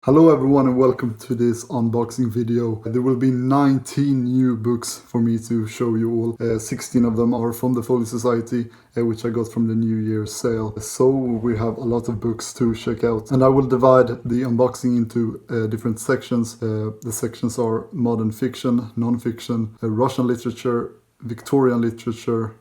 Hello everyone and welcome to this unboxing video. There will be 19 new books for me to show you all. 16 of them are from the Folio Society, which I got from the New Year's sale. So we have a lot of books to check out. And I will divide the unboxing into different sections. The sections are modern fiction, non-fiction, Russian literature, Victorian literature,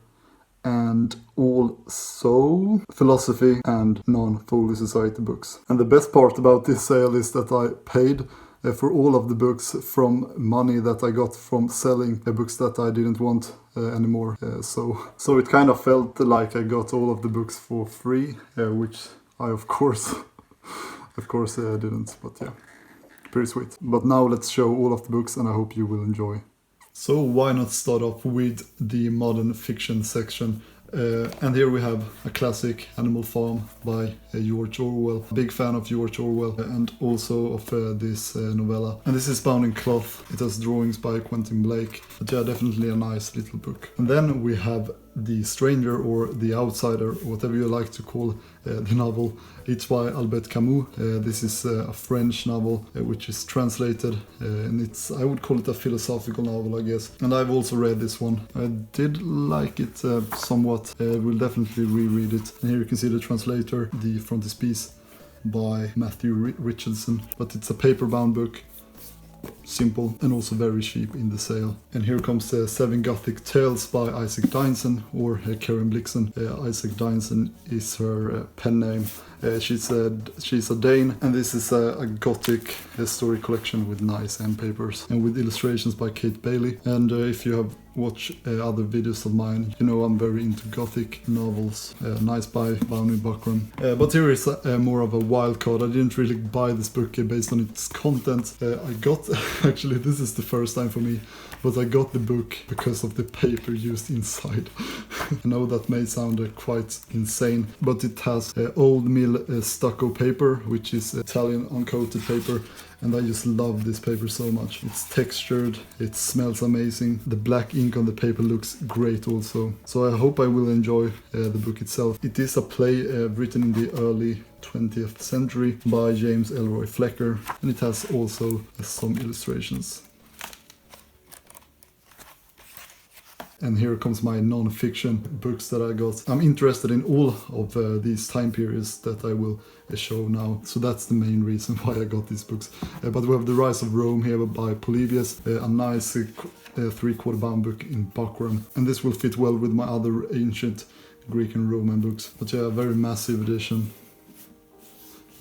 and also philosophy and non-Folio Society books. And the best part about this sale is that I paid for all of the books from money that I got from selling books that I didn't want anymore. So it kind of felt like I got all of the books for free, which I of course didn't, but yeah, pretty sweet. But now let's show all of the books and I hope you will enjoy. So why not start off with the modern fiction section? And here we have a classic, Animal Farm by George Orwell. Big fan of George Orwell and also of this novella. And this is bound in cloth. It has drawings by Quentin Blake. But yeah, definitely a nice little book. And then we have The Stranger or The Outsider, whatever you like to call the novel. It's by Albert Camus. This is a French novel which is translated and I would call it a philosophical novel, I guess. And I've also read this one. I did like it somewhat. We'll definitely reread it. And here you can see the translator, the frontispiece by Matthew Richardson. But it's a paper-bound book. Simple and also very cheap in the sale. And here comes 7 Gothic Tales by Isaac Dynson or Karen Blixen. Isaac Dynson is her pen name. She's a Dane, and this is a Gothic story collection with nice end papers and with illustrations by Kate Bailey. And if you have watched other videos of mine, you know I'm very into Gothic novels. Nice by Bounty Buckram. But here is more of a wild card. I didn't really buy this book based on its content. I got, actually this is the first time for me, but I got the book because of the paper used inside. I know that may sound quite insane, but it has old mill stucco paper, which is Italian uncoated paper, and I just love this paper so much. It's textured, it smells amazing, the black ink on the paper looks great also. So I hope I will enjoy the book itself. It is a play written in the early 20th century by James Elroy Flecker, and it has also some illustrations. And here comes my non-fiction books that I got. I'm interested in all of these time periods that I will show now. So that's the main reason why I got these books. But we have The Rise of Rome here by Polybius, a nice 3/4 bound book in buckram. And this will fit well with my other ancient Greek and Roman books. But yeah, a very massive edition.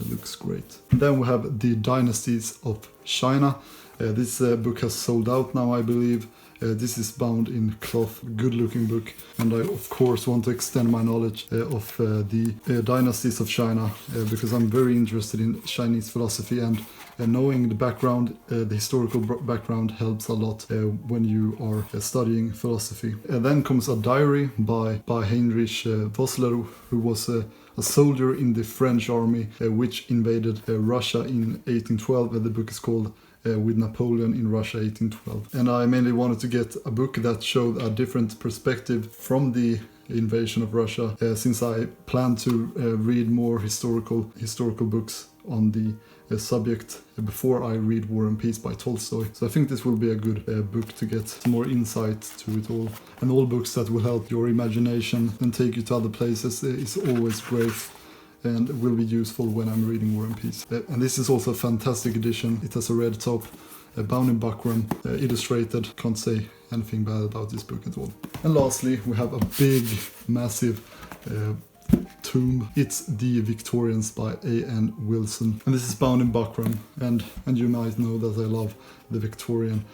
It looks great. And then we have The Dynasties of China. This book has sold out now, I believe. This is bound in cloth, good looking book, and I of course want to extend my knowledge of the Dynasties of China because I'm very interested in Chinese philosophy, and knowing the background, the historical background helps a lot when you are studying philosophy. Then comes a diary by Heinrich Vossler, who was a soldier in the French army which invaded Russia in 1812. The book is called With Napoleon in Russia 1812. And I mainly wanted to get a book that showed a different perspective from the invasion of Russia, since I plan to read more historical books on the subject before I read War and Peace by Tolstoy. So I think this will be a good book to get some more insight to it all. And all books that will help your imagination and take you to other places is always great and will be useful when I'm reading War and Peace. And this is also a fantastic edition. It has a red top, bound in buckram, illustrated. Can't say anything bad about this book at all. And lastly, we have a big, massive tome. It's The Victorians by A.N. Wilson. And this is bound in buckram. And you might know that I love the Victorian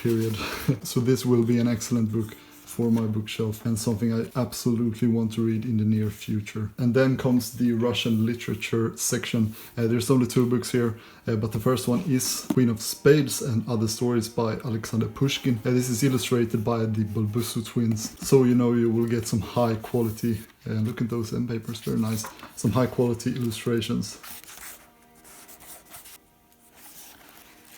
period. So this will be an excellent book for my bookshelf and something I absolutely want to read in the near future. And then comes the Russian literature section. There's only 2 books here, but the first one is Queen of Spades and Other Stories by Alexander Pushkin. This is illustrated by the Bulbusu twins, so you know you will get some high quality, look at those end papers, very nice, some high quality illustrations.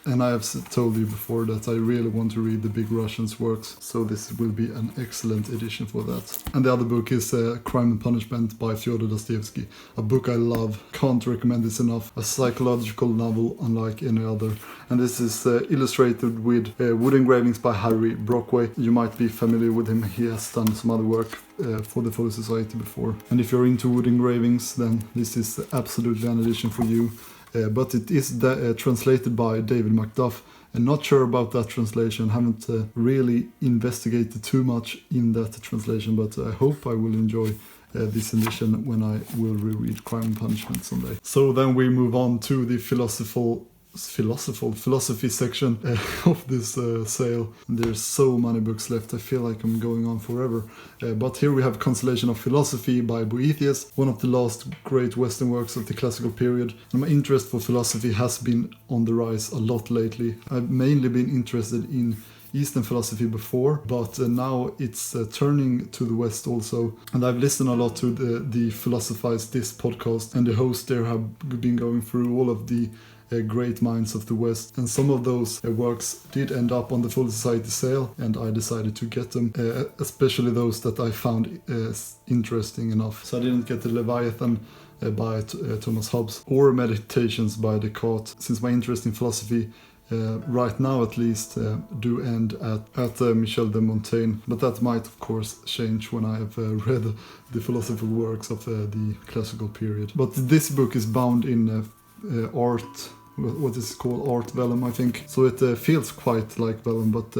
And I have told you before that I really want to read the Big Russians' works, so this will be an excellent edition for that. And the other book is Crime and Punishment by Fyodor Dostoevsky, a book I love, can't recommend this enough, a psychological novel unlike any other. And this is illustrated with wood engravings by Harry Brockway. You might be familiar with him, he has done some other work for the Folio Society before. And if you're into wood engravings, then this is absolutely an edition for you. But it is translated by David Macduff, and not sure about that translation, haven't really investigated too much in that translation, but I hope I will enjoy this edition when I will reread Crime and Punishment someday. So then we move on to the philosophy section of this sale. There's so many books left, I feel like I'm going on forever. But here we have Consolation of Philosophy by Boethius, one of the last great Western works of the classical period. And my interest for philosophy has been on the rise a lot lately. I've mainly been interested in Eastern philosophy before, but now it's turning to the West also. And I've listened a lot to the Philosophize This podcast, and the hosts there have been going through all of the great minds of the West, and some of those works did end up on the Folio Society sale, and I decided to get them, especially those that I found interesting enough. So I didn't get the Leviathan by Thomas Hobbes or Meditations by Descartes, since my interest in philosophy right now at least do end at Michel de Montaigne, but that might of course change when I have read the philosophical works of the classical period. But this book is bound in art, what is called art vellum, I think. So it feels quite like vellum, but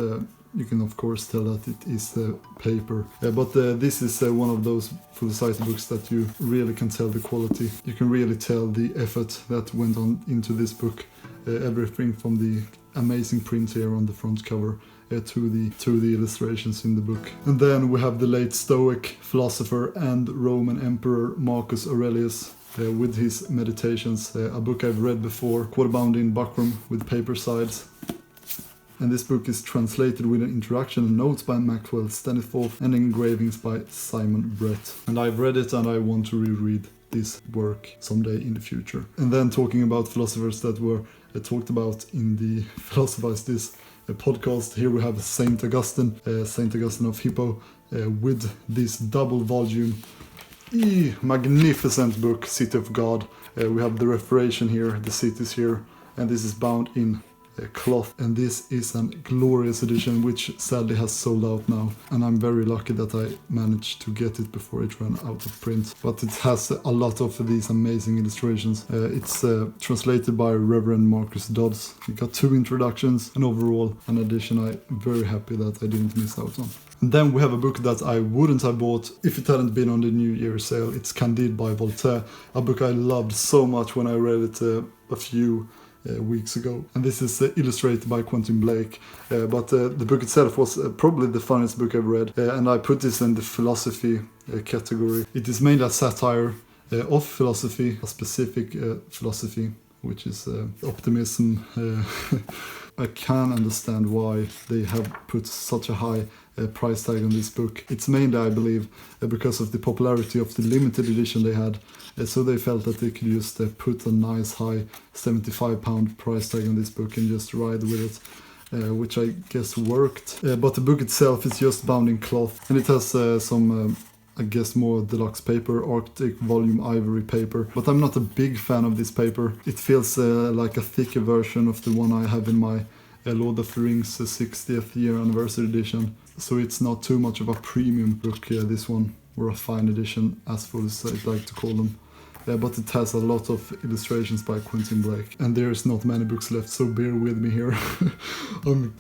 you can of course tell that it is paper. But this is one of those Folio Society books that you really can tell the quality. You can really tell the effort that went on into this book. Everything from the amazing print here on the front cover to the illustrations in the book. And then we have the late Stoic philosopher and Roman Emperor Marcus Aurelius with his Meditations, a book I've read before, quarter-bound in buckram with paper sides. And this book is translated with an introduction and notes by Maxwell Staniforth and engravings by Simon Brett. And I've read it and I want to reread this work someday in the future. And then talking about philosophers that were talked about in the Philosophize This podcast, here we have Saint Augustine of Hippo, with this double volume magnificent book, City of God. We have the Reparation here, the cities here, and this is bound in cloth, and this is a glorious edition which sadly has sold out now, and I'm very lucky that I managed to get it before it ran out of print. But it has a lot of these amazing illustrations. It's translated by Reverend Marcus Dodds. It got 2 introductions, and overall an edition I'm very happy that I didn't miss out on. And then we have a book that I wouldn't have bought if it hadn't been on the New Year sale. It's Candide by Voltaire, a book I loved so much when I read it a few weeks ago. And this is illustrated by Quentin Blake, but the book itself was probably the funniest book I've read, and I put this in the philosophy category. It is mainly a satire of philosophy, a specific philosophy, which is optimism. I can understand why they have put such a high price tag on this book. It's mainly, I believe, because of the popularity of the limited edition they had. So they felt that they could just put a nice high £75 price tag on this book and just ride with it, which I guess worked. But the book itself is just bound in cloth, and it has some I guess more deluxe paper, Arctic volume ivory paper, but I'm not a big fan of this paper. It feels like a thicker version of the one I have in my Lord of the Rings 60th year anniversary edition, so it's not too much of a premium book, this one, or a fine edition as Folio Society like to call them. But it has a lot of illustrations by Quentin Blake, and there's not many books left, so bear with me here.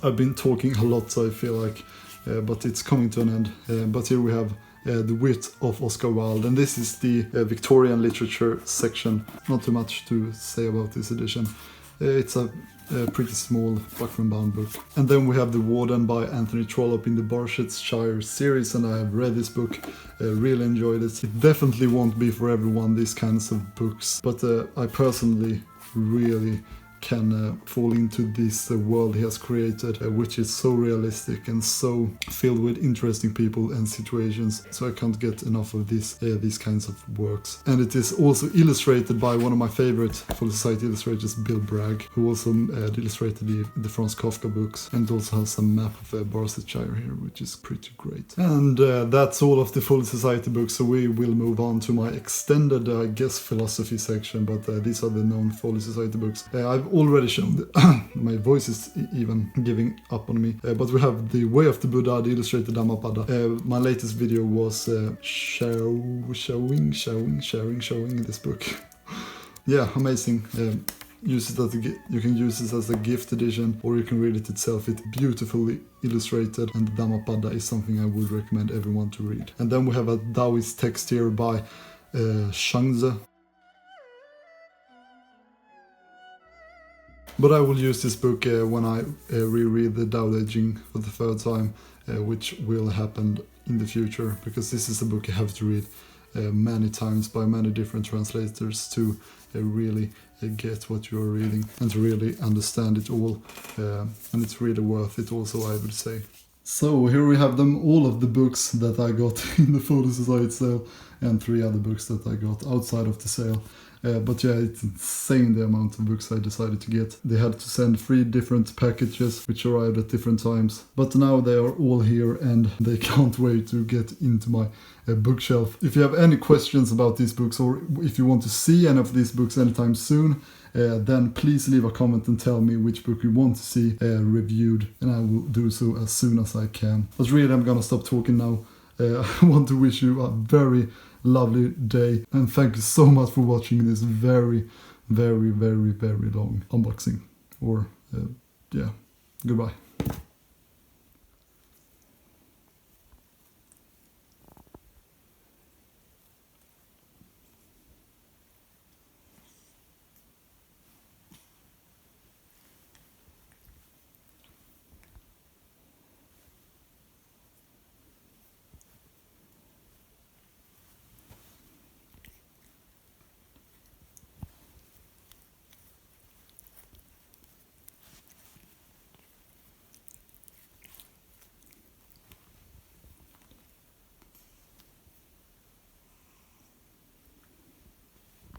I've been talking a lot, so I feel like, but it's coming to an end. But here we have the Wit of Oscar Wilde, and this is the Victorian Literature section. Not too much to say about this edition. It's a pretty small buckram bound book. And then we have The Warden by Anthony Trollope in the Barsetshire series, and I have read this book, really enjoyed it. It definitely won't be for everyone, these kinds of books, but I personally really can fall into this world he has created, which is so realistic and so filled with interesting people and situations. So I can't get enough of these kinds of works. And it is also illustrated by one of my favorite Folio Society illustrators, Bill Bragg, who also illustrated the Franz Kafka books, and also has a map of Barsetshire here, which is pretty great. And that's all of the Folio Society books, so we will move on to my extended, I guess, philosophy section, but these are the Non-Folio Society books. I've already shown my voice is even giving up on me, but we have The Way of the Buddha, the illustrated Dhammapada. My latest video was showing this book. Yeah, amazing. Use it as you can use it as a gift edition, or you can read it itself. It's beautifully illustrated, and the Dhammapada is something I would recommend everyone to read. And then we have a Taoist text here by Shangzi. But I will use this book when I reread the Tao Te Ching for the third time, which will happen in the future, because this is a book you have to read many times by many different translators to really get what you are reading and to really understand it all. And it's really worth it also, I would say. So here we have them, all of the books that I got in the Folio Society sale, and 3 other books that I got outside of the sale. But yeah, it's insane the amount of books I decided to get. They had to send 3 different packages which arrived at different times. But now they are all here and they can't wait to get into my bookshelf. If you have any questions about these books, or if you want to see any of these books anytime soon, then please leave a comment and tell me which book you want to see reviewed, and I will do so as soon as I can. But really, I'm gonna stop talking now. I want to wish you a very lovely day, and thank you so much for watching this very, very, very, very long unboxing. Or yeah, goodbye.